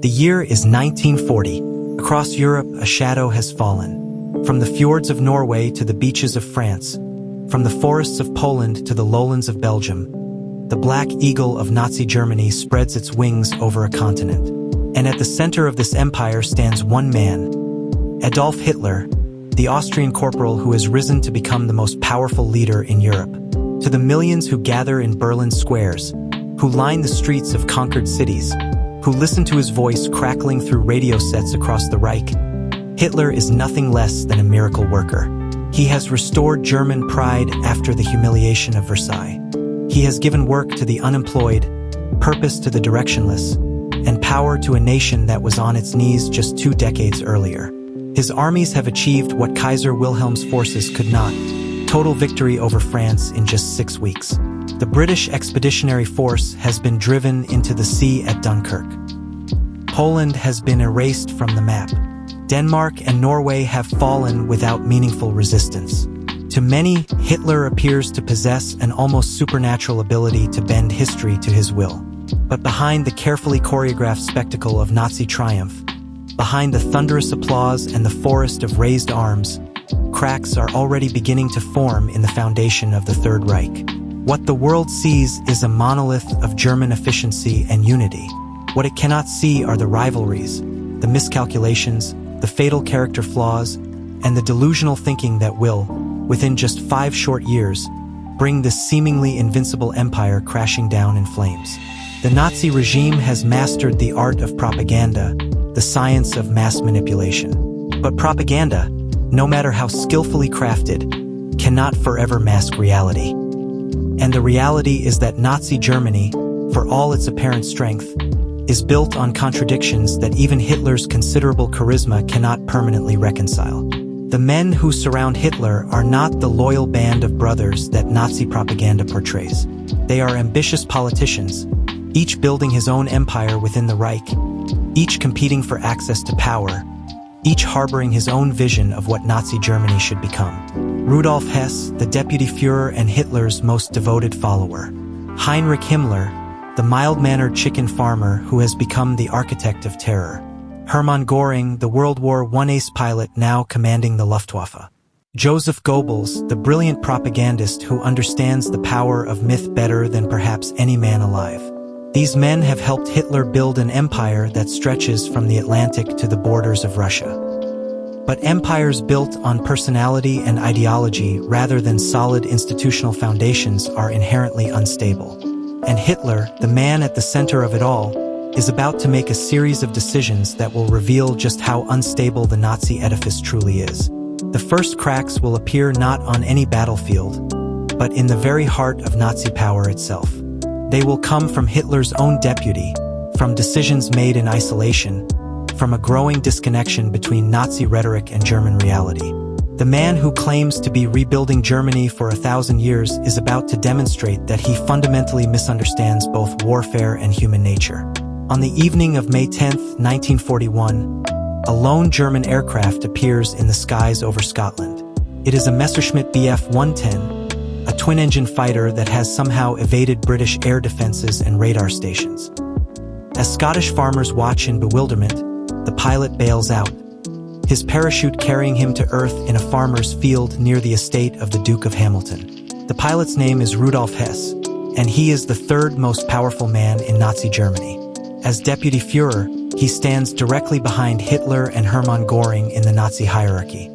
The year is 1940. Across Europe, a shadow has fallen. From the fjords of Norway to the beaches of France, from the forests of Poland to the lowlands of Belgium, the black eagle of Nazi Germany spreads its wings over a continent. And at the center of this empire stands one man, Adolf Hitler, the Austrian corporal who has risen to become the most powerful leader in Europe. To the millions who gather in Berlin squares, who line the streets of conquered cities, who listen to his voice crackling through radio sets across the Reich, Hitler is nothing less than a miracle worker. He has restored German pride after the humiliation of Versailles. He has given work to the unemployed, purpose to the directionless, and power to a nation that was on its knees just 2 decades earlier. His armies have achieved what Kaiser Wilhelm's forces could not: total victory over France in just 6 weeks. The British Expeditionary Force has been driven into the sea at Dunkirk. Poland has been erased from the map. Denmark and Norway have fallen without meaningful resistance. To many, Hitler appears to possess an almost supernatural ability to bend history to his will. But behind the carefully choreographed spectacle of Nazi triumph, behind the thunderous applause and the forest of raised arms, cracks are already beginning to form in the foundation of the Third Reich. What the world sees is a monolith of German efficiency and unity. What it cannot see are the rivalries, the miscalculations, the fatal character flaws, and the delusional thinking that will, within just 5 short years, bring this seemingly invincible empire crashing down in flames. The Nazi regime has mastered the art of propaganda, the science of mass manipulation. But propaganda, no matter how skillfully crafted, cannot forever mask reality. And the reality is that Nazi Germany, for all its apparent strength, is built on contradictions that even Hitler's considerable charisma cannot permanently reconcile. The men who surround Hitler are not the loyal band of brothers that Nazi propaganda portrays. They are ambitious politicians, each building his own empire within the Reich, each competing for access to power, each harboring his own vision of what Nazi Germany should become. Rudolf Hess, the deputy Führer and Hitler's most devoted follower. Heinrich Himmler, the mild-mannered chicken farmer who has become the architect of terror. Hermann Göring, the World War I ace pilot now commanding the Luftwaffe. Joseph Goebbels, the brilliant propagandist who understands the power of myth better than perhaps any man alive. These men have helped Hitler build an empire that stretches from the Atlantic to the borders of Russia. But empires built on personality and ideology rather than solid institutional foundations are inherently unstable. And Hitler, the man at the center of it all, is about to make a series of decisions that will reveal just how unstable the Nazi edifice truly is. The first cracks will appear not on any battlefield, but in the very heart of Nazi power itself. They will come from Hitler's own deputy, from decisions made in isolation, from a growing disconnection between Nazi rhetoric and German reality. The man who claims to be rebuilding Germany for 1,000 years is about to demonstrate that he fundamentally misunderstands both warfare and human nature. On the evening of May 10, 1941, a lone German aircraft appears in the skies over Scotland. It is a Messerschmitt Bf 110, a twin-engine fighter that has somehow evaded British air defenses and radar stations. As Scottish farmers watch in bewilderment, the pilot bails out, his parachute carrying him to earth in a farmer's field near the estate of the Duke of Hamilton. The pilot's name is Rudolf Hess, and he is the 3rd most powerful man in Nazi Germany. As deputy Führer, he stands directly behind Hitler and Hermann Göring in the Nazi hierarchy.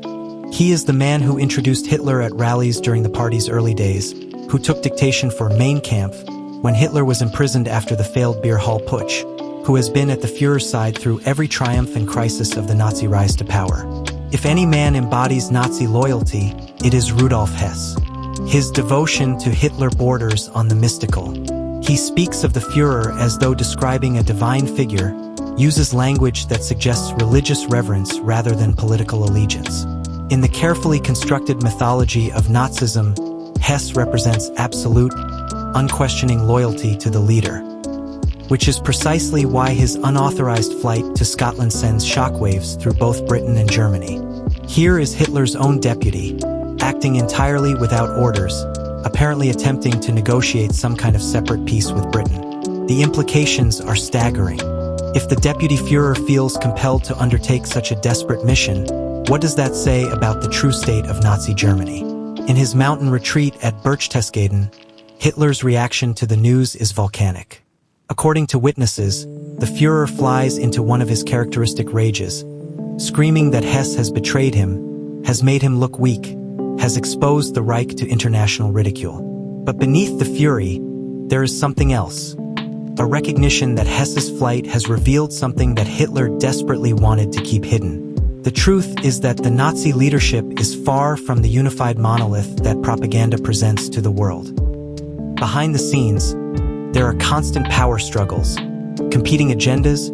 He is the man who introduced Hitler at rallies during the party's early days, who took dictation for Mein Kampf when Hitler was imprisoned after the failed beer hall putsch, who has been at the Führer's side through every triumph and crisis of the Nazi rise to power. If any man embodies Nazi loyalty, it is Rudolf Hess. His devotion to Hitler borders on the mystical. He speaks of the Führer as though describing a divine figure, uses language that suggests religious reverence rather than political allegiance. In the carefully constructed mythology of Nazism, Hess represents absolute, unquestioning loyalty to the leader, which is precisely why his unauthorized flight to Scotland sends shockwaves through both Britain and Germany. Here is Hitler's own deputy, acting entirely without orders, apparently attempting to negotiate some kind of separate peace with Britain. The implications are staggering. If the deputy Führer feels compelled to undertake such a desperate mission, what does that say about the true state of Nazi Germany? In his mountain retreat at Berchtesgaden, Hitler's reaction to the news is volcanic. According to witnesses, the Führer flies into one of his characteristic rages, screaming that Hess has betrayed him, has made him look weak, has exposed the Reich to international ridicule. But beneath the fury, there is something else. A recognition that Hess's flight has revealed something that Hitler desperately wanted to keep hidden. The truth is that the Nazi leadership is far from the unified monolith that propaganda presents to the world. Behind the scenes, there are constant power struggles, competing agendas,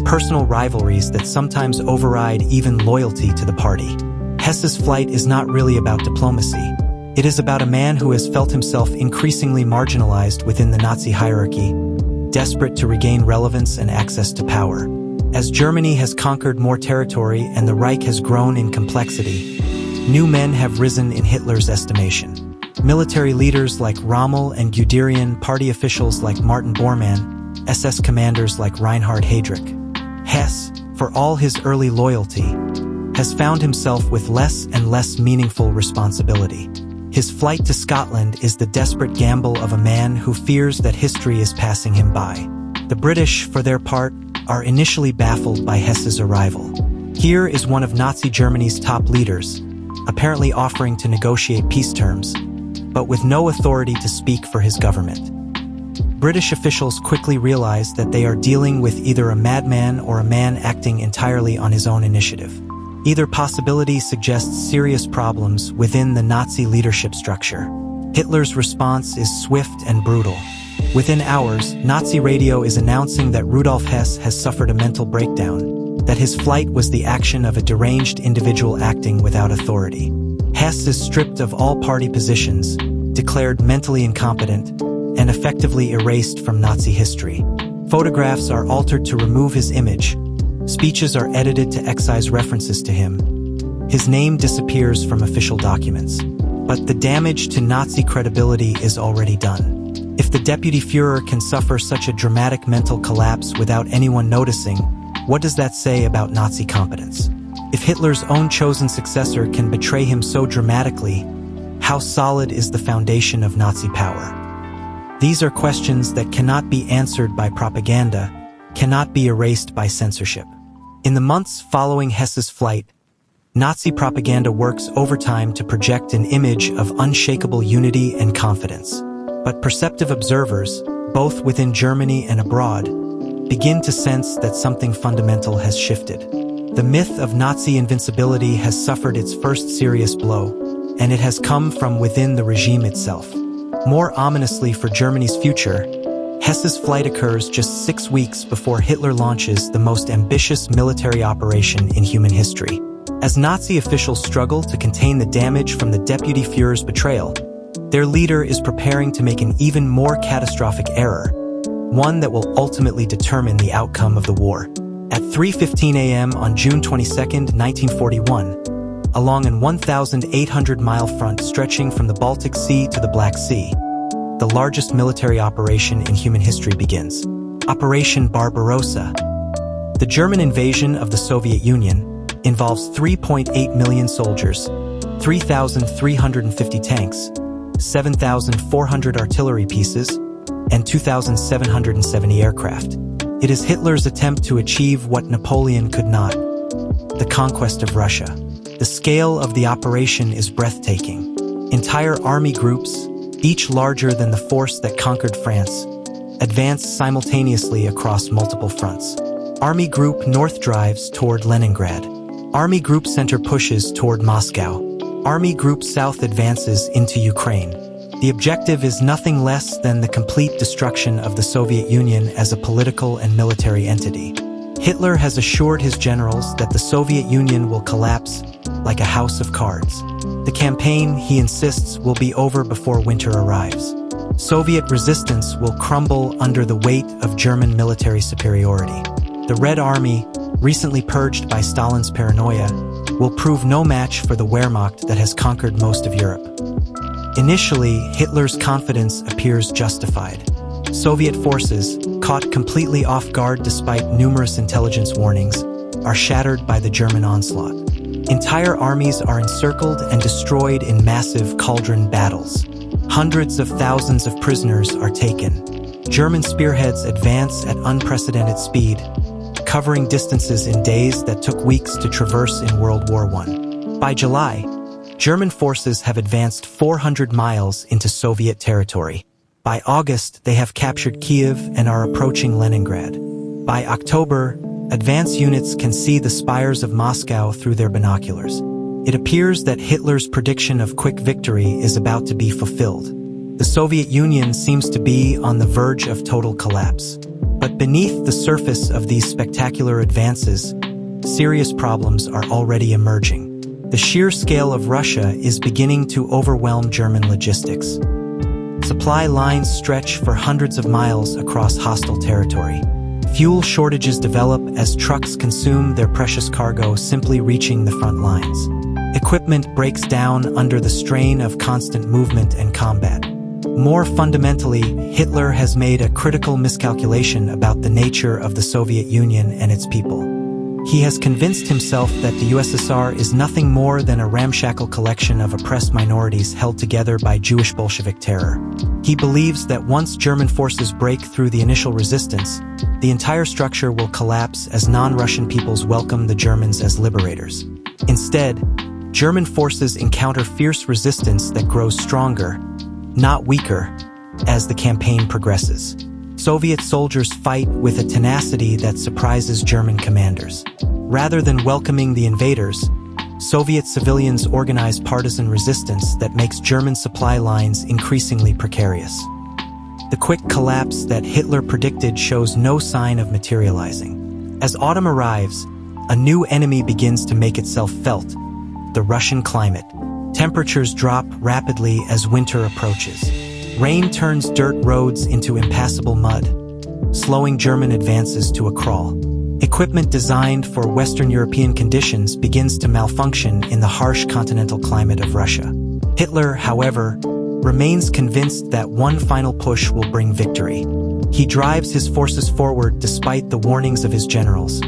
personal rivalries that sometimes override even loyalty to the party. Hess's flight is not really about diplomacy. It is about a man who has felt himself increasingly marginalized within the Nazi hierarchy, desperate to regain relevance and access to power. As Germany has conquered more territory and the Reich has grown in complexity, new men have risen in Hitler's estimation. Military leaders like Rommel and Guderian, party officials like Martin Bormann, SS commanders like Reinhard Heydrich. Hess, for all his early loyalty, has found himself with less and less meaningful responsibility. His flight to Scotland is the desperate gamble of a man who fears that history is passing him by. The British, for their part, are initially baffled by Hess's arrival. Here is one of Nazi Germany's top leaders, apparently offering to negotiate peace terms, but with no authority to speak for his government. British officials quickly realize that they are dealing with either a madman or a man acting entirely on his own initiative. Either possibility suggests serious problems within the Nazi leadership structure. Hitler's response is swift and brutal. Within hours, Nazi radio is announcing that Rudolf Hess has suffered a mental breakdown, that his flight was the action of a deranged individual acting without authority. Hess is stripped of all party positions, declared mentally incompetent, and effectively erased from Nazi history. Photographs are altered to remove his image. Speeches are edited to excise references to him. His name disappears from official documents. But the damage to Nazi credibility is already done. If the deputy Führer can suffer such a dramatic mental collapse without anyone noticing, what does that say about Nazi competence? If Hitler's own chosen successor can betray him so dramatically, how solid is the foundation of Nazi power? These are questions that cannot be answered by propaganda, cannot be erased by censorship. In the months following Hess's flight, Nazi propaganda works overtime to project an image of unshakable unity and confidence. But perceptive observers, both within Germany and abroad, begin to sense that something fundamental has shifted. The myth of Nazi invincibility has suffered its first serious blow, and it has come from within the regime itself. More ominously for Germany's future, Hess's flight occurs just 6 weeks before Hitler launches the most ambitious military operation in human history. As Nazi officials struggle to contain the damage from the deputy Führer's betrayal, their leader is preparing to make an even more catastrophic error, one that will ultimately determine the outcome of the war. At 3:15 a.m. on June 22, 1941, along an 1,800-mile front stretching from the Baltic Sea to the Black Sea, the largest military operation in human history begins. Operation Barbarossa. The German invasion of the Soviet Union involves 3.8 million soldiers, 3,350 tanks, 7,400 artillery pieces, and 2,770 aircraft. It is Hitler's attempt to achieve what Napoleon could not: the conquest of Russia. The scale of the operation is breathtaking. Entire army groups, each larger than the force that conquered France, advance simultaneously across multiple fronts. Army Group North drives toward Leningrad. Army Group Center pushes toward Moscow. Army Group South advances into Ukraine. The objective is nothing less than the complete destruction of the Soviet Union as a political and military entity. Hitler has assured his generals that the Soviet Union will collapse like a house of cards. The campaign, he insists, will be over before winter arrives. Soviet resistance will crumble under the weight of German military superiority. The Red Army, recently purged by Stalin's paranoia, will prove no match for the Wehrmacht that has conquered most of Europe. Initially, Hitler's confidence appears justified. Soviet forces, caught completely off guard despite numerous intelligence warnings, are shattered by the German onslaught. Entire armies are encircled and destroyed in massive cauldron battles. Hundreds of thousands of prisoners are taken. German spearheads advance at unprecedented speed, covering distances in days that took weeks to traverse in World War I. By July, German forces have advanced 400 miles into Soviet territory. By August, they have captured Kiev and are approaching Leningrad. By October, advance units can see the spires of Moscow through their binoculars. It appears that Hitler's prediction of quick victory is about to be fulfilled. The Soviet Union seems to be on the verge of total collapse. But beneath the surface of these spectacular advances, serious problems are already emerging. The sheer scale of Russia is beginning to overwhelm German logistics. Supply lines stretch for hundreds of miles across hostile territory. Fuel shortages develop as trucks consume their precious cargo, simply reaching the front lines. Equipment breaks down under the strain of constant movement and combat. More fundamentally, Hitler has made a critical miscalculation about the nature of the Soviet Union and its people. He has convinced himself that the USSR is nothing more than a ramshackle collection of oppressed minorities held together by Jewish Bolshevik terror. He believes that once German forces break through the initial resistance, the entire structure will collapse as non-Russian peoples welcome the Germans as liberators. Instead, German forces encounter fierce resistance that grows stronger, not weaker, as the campaign progresses. Soviet soldiers fight with a tenacity that surprises German commanders. Rather than welcoming the invaders, Soviet civilians organize partisan resistance that makes German supply lines increasingly precarious. The quick collapse that Hitler predicted shows no sign of materializing. As autumn arrives, a new enemy begins to make itself felt: the Russian climate. Temperatures drop rapidly as winter approaches. Rain turns dirt roads into impassable mud, slowing German advances to a crawl. Equipment designed for Western European conditions begins to malfunction in the harsh continental climate of Russia. Hitler, however, remains convinced that one final push will bring victory. He drives his forces forward despite the warnings of his generals,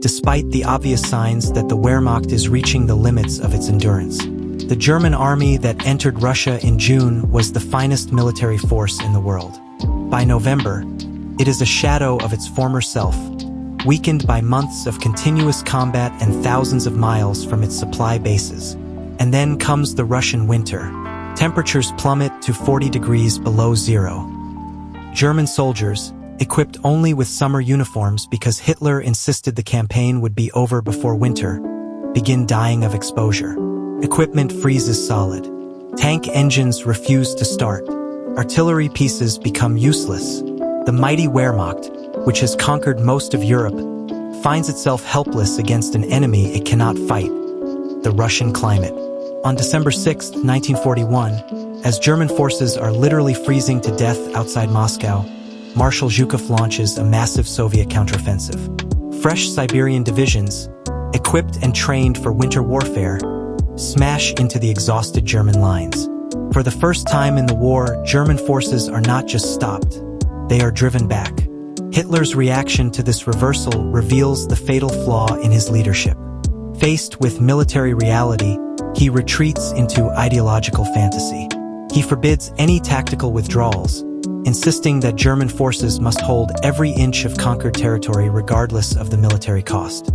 despite the obvious signs that the Wehrmacht is reaching the limits of its endurance. The German army that entered Russia in June was the finest military force in the world. By November, it is a shadow of its former self, weakened by months of continuous combat and thousands of miles from its supply bases. And then comes the Russian winter. Temperatures plummet to 40 degrees below zero. German soldiers, equipped only with summer uniforms because Hitler insisted the campaign would be over before winter, begin dying of exposure. Equipment freezes solid. Tank engines refuse to start. Artillery pieces become useless. The mighty Wehrmacht, which has conquered most of Europe, finds itself helpless against an enemy it cannot fight: the Russian climate. On December 6, 1941, as German forces are literally freezing to death outside Moscow, Marshal Zhukov launches a massive Soviet counteroffensive. Fresh Siberian divisions, equipped and trained for winter warfare, smash into the exhausted German lines. For the first time in the war, German forces are not just stopped, they are driven back. Hitler's reaction to this reversal reveals the fatal flaw in his leadership. Faced with military reality, he retreats into ideological fantasy. He forbids any tactical withdrawals, insisting that German forces must hold every inch of conquered territory regardless of the military cost.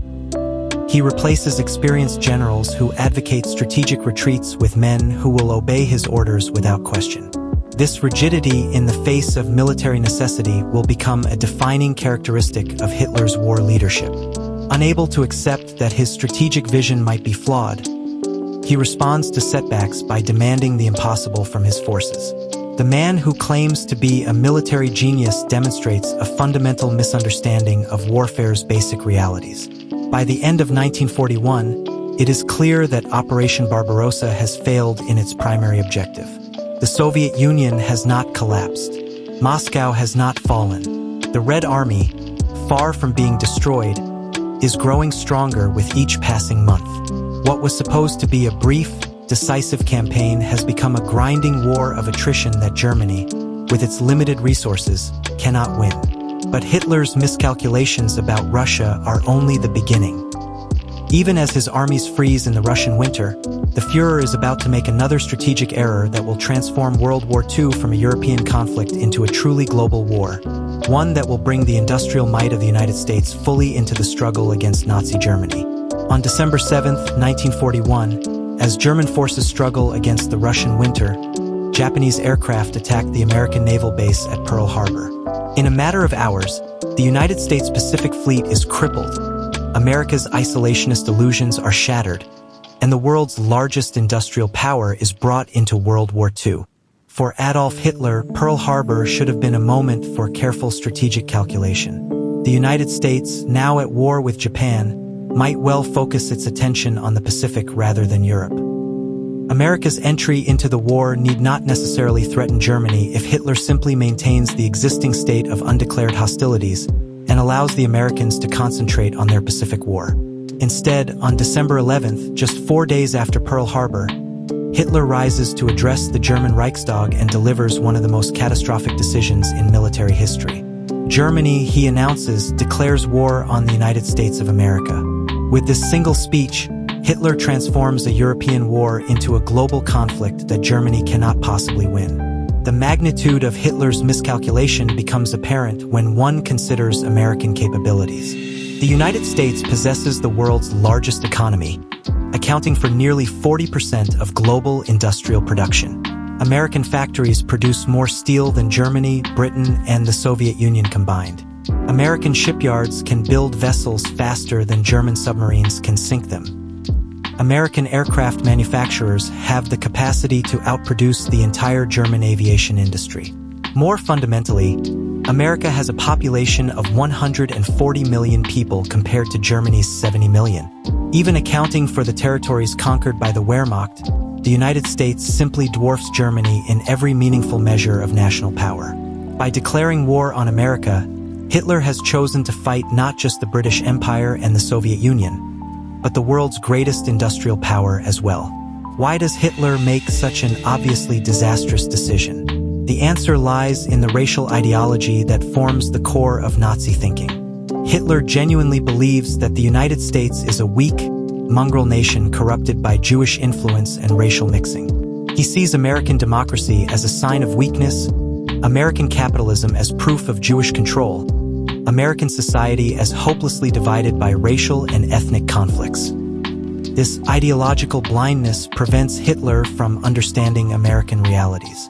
He replaces experienced generals who advocate strategic retreats with men who will obey his orders without question. This rigidity in the face of military necessity will become a defining characteristic of Hitler's war leadership. Unable to accept that his strategic vision might be flawed, he responds to setbacks by demanding the impossible from his forces. The man who claims to be a military genius demonstrates a fundamental misunderstanding of warfare's basic realities. By the end of 1941, it is clear that Operation Barbarossa has failed in its primary objective. The Soviet Union has not collapsed. Moscow has not fallen. The Red Army, far from being destroyed, is growing stronger with each passing month. What was supposed to be a brief, decisive campaign has become a grinding war of attrition that Germany, with its limited resources, cannot win. But Hitler's miscalculations about Russia are only the beginning. Even as his armies freeze in the Russian winter, the Führer is about to make another strategic error that will transform World War II from a European conflict into a truly global war, one that will bring the industrial might of the United States fully into the struggle against Nazi Germany. On December 7, 1941, as German forces struggle against the Russian winter, Japanese aircraft attacked the American naval base at Pearl Harbor. In a matter of hours, the United States Pacific Fleet is crippled, America's isolationist illusions are shattered, and the world's largest industrial power is brought into World War II. For Adolf Hitler, Pearl Harbor should have been a moment for careful strategic calculation. The United States, now at war with Japan, might well focus its attention on the Pacific rather than Europe. America's entry into the war need not necessarily threaten Germany if Hitler simply maintains the existing state of undeclared hostilities and allows the Americans to concentrate on their Pacific War. Instead, on December 11th, just 4 days after Pearl Harbor, Hitler rises to address the German Reichstag and delivers one of the most catastrophic decisions in military history. Germany, he announces, declares war on the United States of America. With this single speech, Hitler transforms a European war into a global conflict that Germany cannot possibly win. The magnitude of Hitler's miscalculation becomes apparent when one considers American capabilities. The United States possesses the world's largest economy, accounting for nearly 40% of global industrial production. American factories produce more steel than Germany, Britain, and the Soviet Union combined. American shipyards can build vessels faster than German submarines can sink them. American aircraft manufacturers have the capacity to outproduce the entire German aviation industry. More fundamentally, America has a population of 140 million people compared to Germany's 70 million. Even accounting for the territories conquered by the Wehrmacht, the United States simply dwarfs Germany in every meaningful measure of national power. By declaring war on America, Hitler has chosen to fight not just the British Empire and the Soviet Union, but the world's greatest industrial power as well. Why does Hitler make such an obviously disastrous decision? The answer lies in the racial ideology that forms the core of Nazi thinking. Hitler genuinely believes that the United States is a weak, mongrel nation corrupted by Jewish influence and racial mixing. He sees American democracy as a sign of weakness, American capitalism as proof of Jewish control, American society as hopelessly divided by racial and ethnic conflicts. This ideological blindness prevents Hitler from understanding American realities.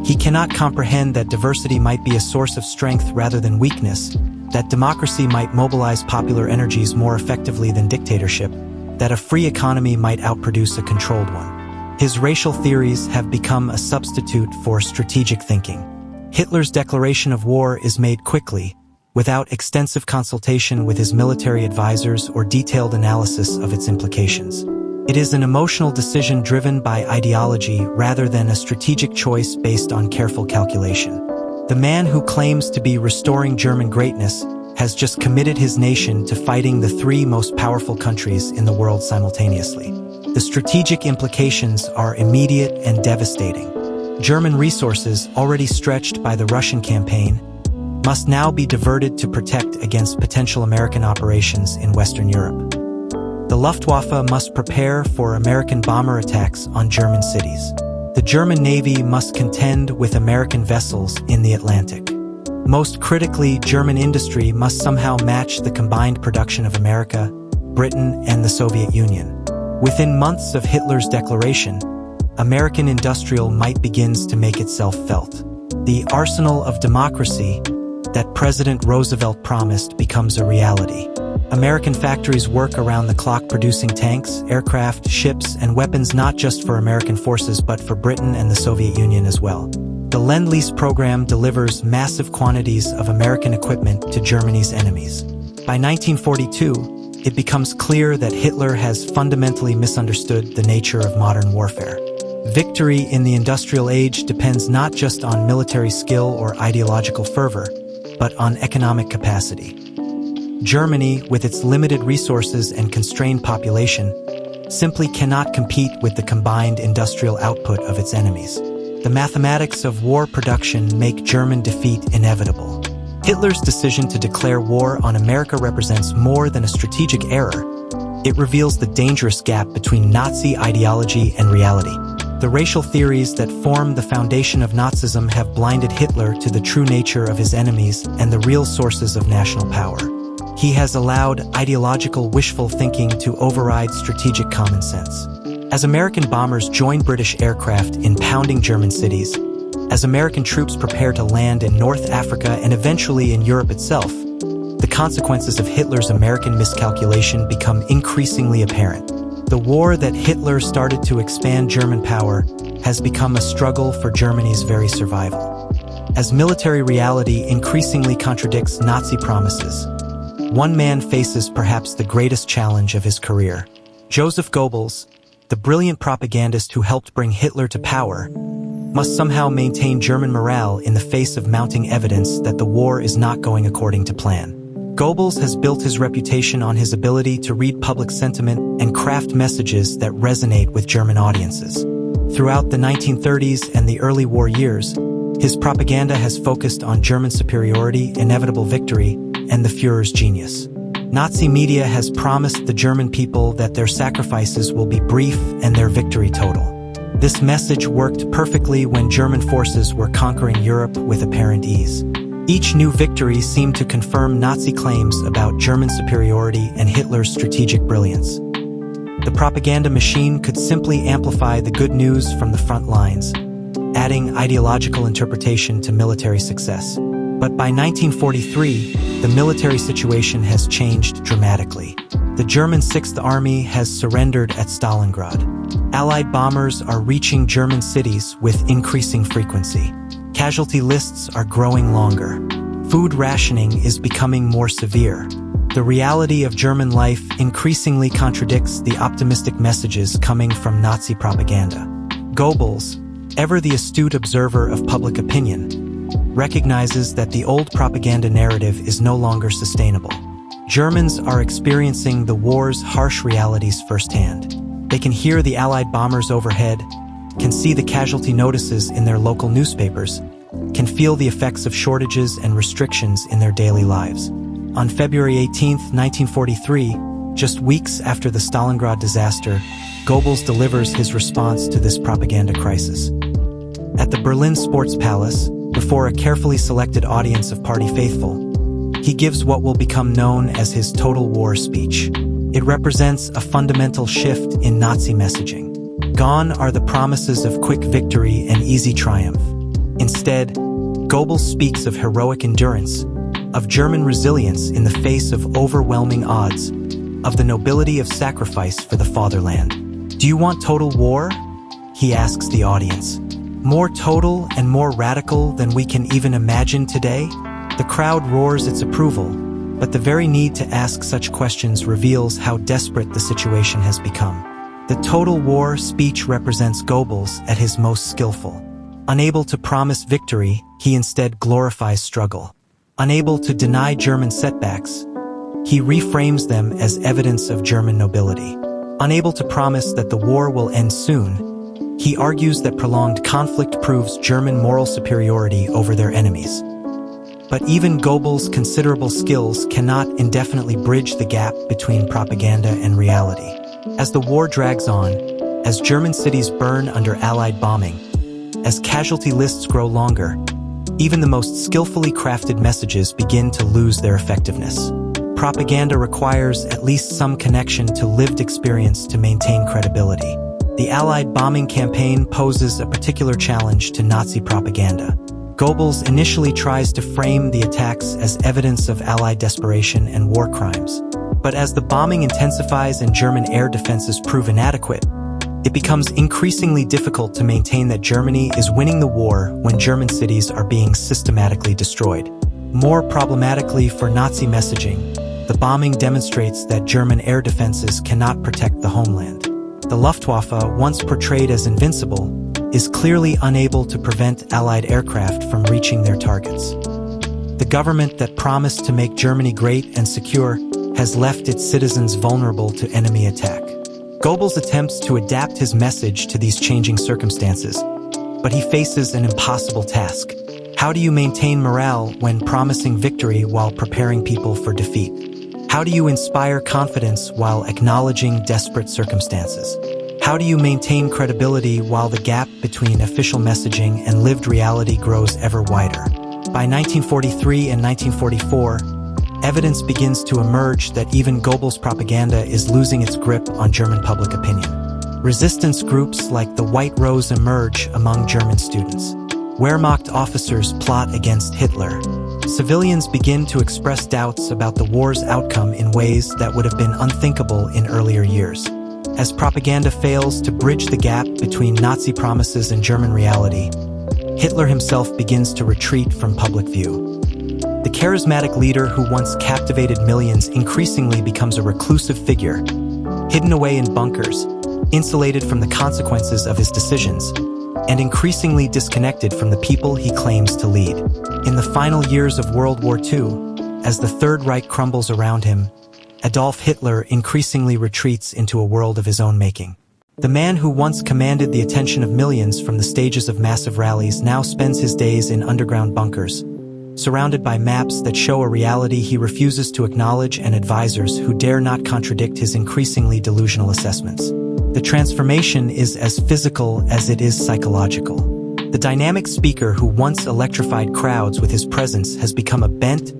He cannot comprehend that diversity might be a source of strength rather than weakness, that democracy might mobilize popular energies more effectively than dictatorship, that a free economy might outproduce a controlled one. His racial theories have become a substitute for strategic thinking. Hitler's declaration of war is made quickly, without extensive consultation with his military advisors or detailed analysis of its implications. It is an emotional decision driven by ideology rather than a strategic choice based on careful calculation. The man who claims to be restoring German greatness has just committed his nation to fighting the three most powerful countries in the world simultaneously. The strategic implications are immediate and devastating. German resources, already stretched by the Russian campaign, must now be diverted to protect against potential American operations in Western Europe. The Luftwaffe must prepare for American bomber attacks on German cities. The German Navy must contend with American vessels in the Atlantic. Most critically, German industry must somehow match the combined production of America, Britain, and the Soviet Union. Within months of Hitler's declaration, American industrial might begins to make itself felt. The arsenal of democracy that President Roosevelt promised becomes a reality. American factories work around the clock producing tanks, aircraft, ships, and weapons not just for American forces but for Britain and the Soviet Union as well. The Lend-Lease program delivers massive quantities of American equipment to Germany's enemies. By 1942, it becomes clear that Hitler has fundamentally misunderstood the nature of modern warfare. Victory in the industrial age depends not just on military skill or ideological fervor, but on economic capacity. Germany, with its limited resources and constrained population, simply cannot compete with the combined industrial output of its enemies. The mathematics of war production make German defeat inevitable. Hitler's decision to declare war on America represents more than a strategic error. It reveals the dangerous gap between Nazi ideology and reality. The racial theories that form the foundation of Nazism have blinded Hitler to the true nature of his enemies and the real sources of national power. He has allowed ideological wishful thinking to override strategic common sense. As American bombers join British aircraft in pounding German cities, as American troops prepare to land in North Africa and eventually in Europe itself, the consequences of Hitler's American miscalculation become increasingly apparent. The war that Hitler started to expand German power has become a struggle for Germany's very survival. As military reality increasingly contradicts Nazi promises, one man faces perhaps the greatest challenge of his career. Joseph Goebbels, the brilliant propagandist who helped bring Hitler to power, must somehow maintain German morale in the face of mounting evidence that the war is not going according to plan. Goebbels has built his reputation on his ability to read public sentiment and craft messages that resonate with German audiences. Throughout the 1930s and the early war years, his propaganda has focused on German superiority, inevitable victory, and the Führer's genius. Nazi media has promised the German people that their sacrifices will be brief and their victory total. This message worked perfectly when German forces were conquering Europe with apparent ease. Each new victory seemed to confirm Nazi claims about German superiority and Hitler's strategic brilliance. The propaganda machine could simply amplify the good news from the front lines, adding ideological interpretation to military success. But by 1943, the military situation has changed dramatically. The German Sixth Army has surrendered at Stalingrad. Allied bombers are reaching German cities with increasing frequency. Casualty lists are growing longer. Food rationing is becoming more severe. The reality of German life increasingly contradicts the optimistic messages coming from Nazi propaganda. Goebbels, ever the astute observer of public opinion, recognizes that the old propaganda narrative is no longer sustainable. Germans are experiencing the war's harsh realities firsthand. They can hear the Allied bombers overhead, can see the casualty notices in their local newspapers, can feel the effects of shortages and restrictions in their daily lives. On February 18, 1943, just weeks after the Stalingrad disaster, Goebbels delivers his response to this propaganda crisis. At the Berlin Sports Palace, before a carefully selected audience of party faithful, he gives what will become known as his total war speech. It represents a fundamental shift in Nazi messaging. Gone are the promises of quick victory and easy triumph. Instead, Goebbels speaks of heroic endurance, of German resilience in the face of overwhelming odds, of the nobility of sacrifice for the fatherland. Do you want total war? He asks the audience. More total and more radical than we can even imagine today? The crowd roars its approval, but the very need to ask such questions reveals how desperate the situation has become. The total war speech represents Goebbels at his most skillful. Unable to promise victory, he instead glorifies struggle. Unable to deny German setbacks, he reframes them as evidence of German nobility. Unable to promise that the war will end soon, he argues that prolonged conflict proves German moral superiority over their enemies. But even Goebbels' considerable skills cannot indefinitely bridge the gap between propaganda and reality. As the war drags on, as German cities burn under Allied bombing, as casualty lists grow longer, even the most skillfully crafted messages begin to lose their effectiveness. Propaganda requires at least some connection to lived experience to maintain credibility. The Allied bombing campaign poses a particular challenge to Nazi propaganda. Goebbels initially tries to frame the attacks as evidence of Allied desperation and war crimes. But as the bombing intensifies and German air defenses prove inadequate, it becomes increasingly difficult to maintain that Germany is winning the war when German cities are being systematically destroyed. More problematically for Nazi messaging, the bombing demonstrates that German air defenses cannot protect the homeland. The Luftwaffe, once portrayed as invincible, is clearly unable to prevent Allied aircraft from reaching their targets. The government that promised to make Germany great and secure has left its citizens vulnerable to enemy attack. Goebbels attempts to adapt his message to these changing circumstances. But he faces an impossible task. How do you maintain morale when promising victory while preparing people for defeat? How do you inspire confidence while acknowledging desperate circumstances? How do you maintain credibility while the gap between official messaging and lived reality grows ever wider? By 1943 and 1944, evidence begins to emerge that even Goebbels' propaganda is losing its grip on German public opinion. Resistance groups like the White Rose emerge among German students. Wehrmacht officers plot against Hitler. Civilians begin to express doubts about the war's outcome in ways that would have been unthinkable in earlier years. As propaganda fails to bridge the gap between Nazi promises and German reality, Hitler himself begins to retreat from public view. The charismatic leader who once captivated millions increasingly becomes a reclusive figure, hidden away in bunkers, insulated from the consequences of his decisions, and increasingly disconnected from the people he claims to lead. In the final years of World War II, as the Third Reich crumbles around him, Adolf Hitler increasingly retreats into a world of his own making. The man who once commanded the attention of millions from the stages of massive rallies now spends his days in underground bunkers, surrounded by maps that show a reality he refuses to acknowledge and advisors who dare not contradict his increasingly delusional assessments. The transformation is as physical as it is psychological. The dynamic speaker who once electrified crowds with his presence has become a bent,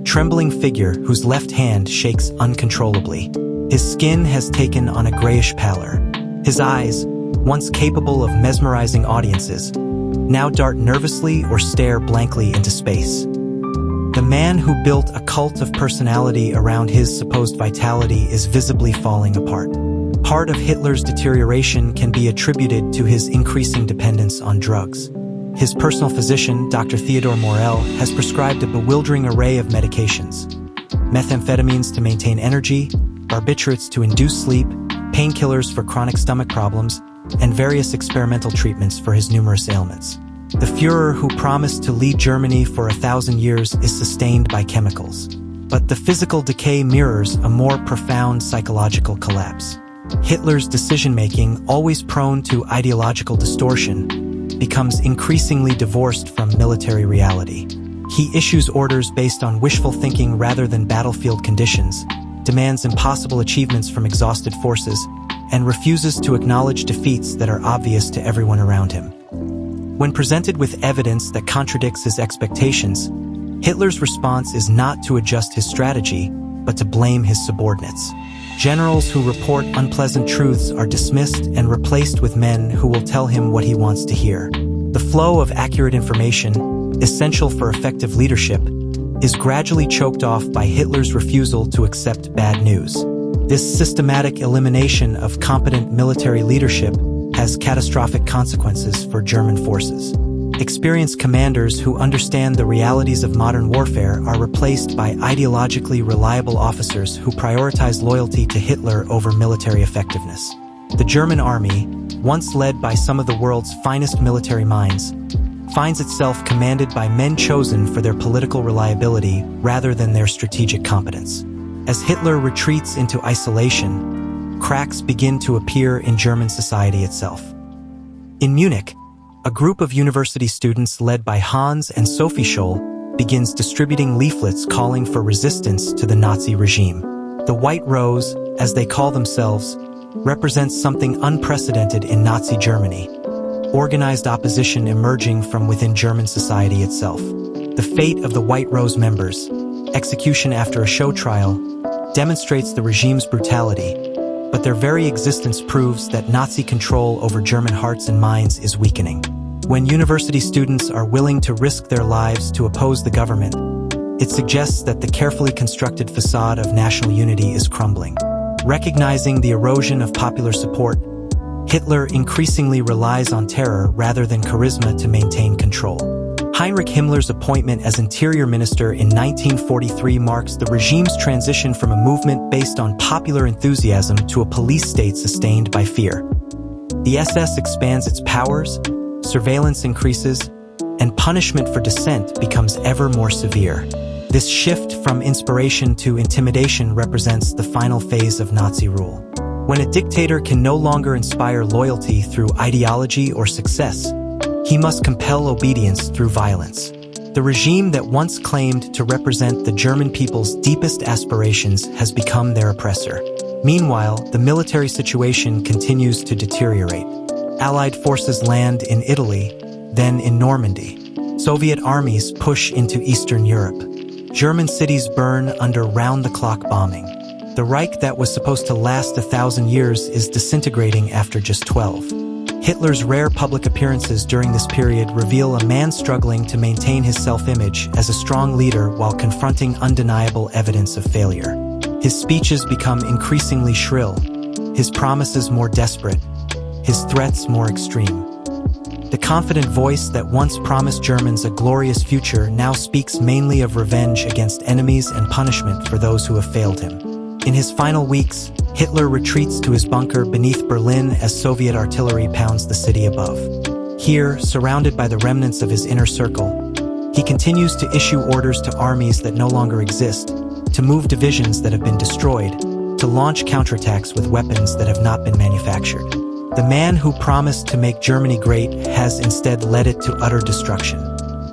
trembling figure whose left hand shakes uncontrollably. His skin has taken on a grayish pallor. His eyes, once capable of mesmerizing audiences, now dart nervously or stare blankly into space. The man who built a cult of personality around his supposed vitality is visibly falling apart. Part of Hitler's deterioration can be attributed to his increasing dependence on drugs. His personal physician, Dr. Theodor Morell, has prescribed a bewildering array of medications: methamphetamines to maintain energy, barbiturates to induce sleep, painkillers for chronic stomach problems, and various experimental treatments for his numerous ailments. The Führer who promised to lead Germany for 1,000 years is sustained by chemicals. But the physical decay mirrors a more profound psychological collapse. Hitler's decision-making, always prone to ideological distortion, becomes increasingly divorced from military reality. He issues orders based on wishful thinking rather than battlefield conditions, demands impossible achievements from exhausted forces, and refuses to acknowledge defeats that are obvious to everyone around him. When presented with evidence that contradicts his expectations, Hitler's response is not to adjust his strategy, but to blame his subordinates. Generals who report unpleasant truths are dismissed and replaced with men who will tell him what he wants to hear. The flow of accurate information, essential for effective leadership, is gradually choked off by Hitler's refusal to accept bad news. This systematic elimination of competent military leadership has catastrophic consequences for German forces. Experienced commanders who understand the realities of modern warfare are replaced by ideologically reliable officers who prioritize loyalty to Hitler over military effectiveness. The German army, once led by some of the world's finest military minds, finds itself commanded by men chosen for their political reliability rather than their strategic competence. As Hitler retreats into isolation, cracks begin to appear in German society itself. In Munich, a group of university students led by Hans and Sophie Scholl begins distributing leaflets calling for resistance to the Nazi regime. The White Rose, as they call themselves, represents something unprecedented in Nazi Germany: organized opposition emerging from within German society itself. The fate of the White Rose members, execution after a show trial, demonstrates the regime's brutality, but their very existence proves that Nazi control over German hearts and minds is weakening. When university students are willing to risk their lives to oppose the government, it suggests that the carefully constructed facade of national unity is crumbling. Recognizing the erosion of popular support, Hitler increasingly relies on terror rather than charisma to maintain control. Heinrich Himmler's appointment as interior minister in 1943 marks the regime's transition from a movement based on popular enthusiasm to a police state sustained by fear. The SS expands its powers, surveillance increases, and punishment for dissent becomes ever more severe. This shift from inspiration to intimidation represents the final phase of Nazi rule. When a dictator can no longer inspire loyalty through ideology or success, He must compel obedience through violence. The regime that once claimed to represent the German people's deepest aspirations has become their oppressor. Meanwhile, the military situation continues to deteriorate. Allied forces land in Italy, then in Normandy. Soviet armies push into Eastern Europe. German cities burn under round-the-clock bombing. The Reich that was supposed to last 1,000 years is disintegrating after just 12. Hitler's rare public appearances during this period reveal a man struggling to maintain his self-image as a strong leader while confronting undeniable evidence of failure. His speeches become increasingly shrill, his promises more desperate, his threats more extreme. The confident voice that once promised Germans a glorious future now speaks mainly of revenge against enemies and punishment for those who have failed him. In his final weeks, Hitler retreats to his bunker beneath Berlin as Soviet artillery pounds the city above. Here, surrounded by the remnants of his inner circle, he continues to issue orders to armies that no longer exist, to move divisions that have been destroyed, to launch counterattacks with weapons that have not been manufactured. The man who promised to make Germany great has instead led it to utter destruction.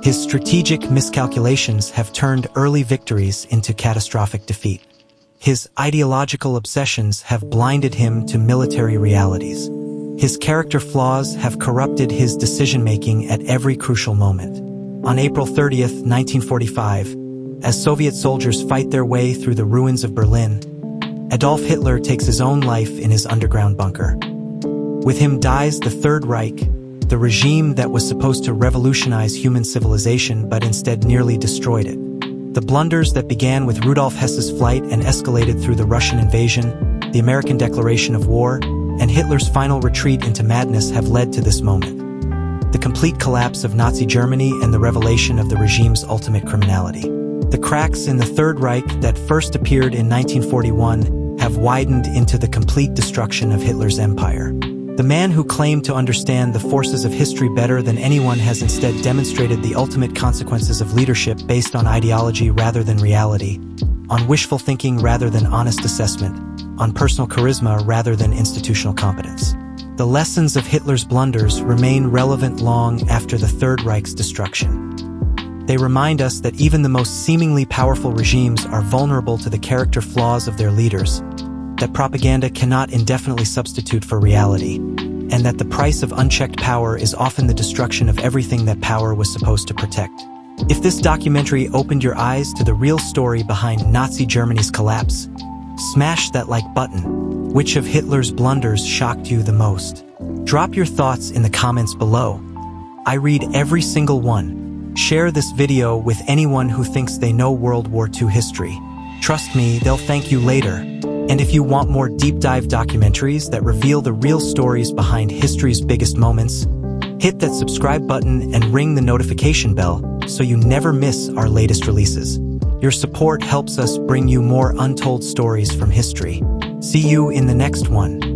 His strategic miscalculations have turned early victories into catastrophic defeat. His ideological obsessions have blinded him to military realities. His character flaws have corrupted his decision-making at every crucial moment. On April 30th, 1945, as Soviet soldiers fight their way through the ruins of Berlin, Adolf Hitler takes his own life in his underground bunker. With him dies the Third Reich, the regime that was supposed to revolutionize human civilization but instead nearly destroyed it. The blunders that began with Rudolf Hess's flight and escalated through the Russian invasion, the American declaration of war, and Hitler's final retreat into madness have led to this moment. The complete collapse of Nazi Germany and the revelation of the regime's ultimate criminality. The cracks in the Third Reich that first appeared in 1941 have widened into the complete destruction of Hitler's empire. The man who claimed to understand the forces of history better than anyone has instead demonstrated the ultimate consequences of leadership based on ideology rather than reality, on wishful thinking rather than honest assessment, on personal charisma rather than institutional competence. The lessons of Hitler's blunders remain relevant long after the Third Reich's destruction. They remind us that even the most seemingly powerful regimes are vulnerable to the character flaws of their leaders, that propaganda cannot indefinitely substitute for reality, and that the price of unchecked power is often the destruction of everything that power was supposed to protect. If this documentary opened your eyes to the real story behind Nazi Germany's collapse, smash that like button. Which of Hitler's blunders shocked you the most? Drop your thoughts in the comments below. I read every single one. Share this video with anyone who thinks they know World War II history. Trust me, they'll thank you later. And if you want more deep dive documentaries that reveal the real stories behind history's biggest moments, hit that subscribe button and ring the notification bell so you never miss our latest releases. Your support helps us bring you more untold stories from history. See you in the next one.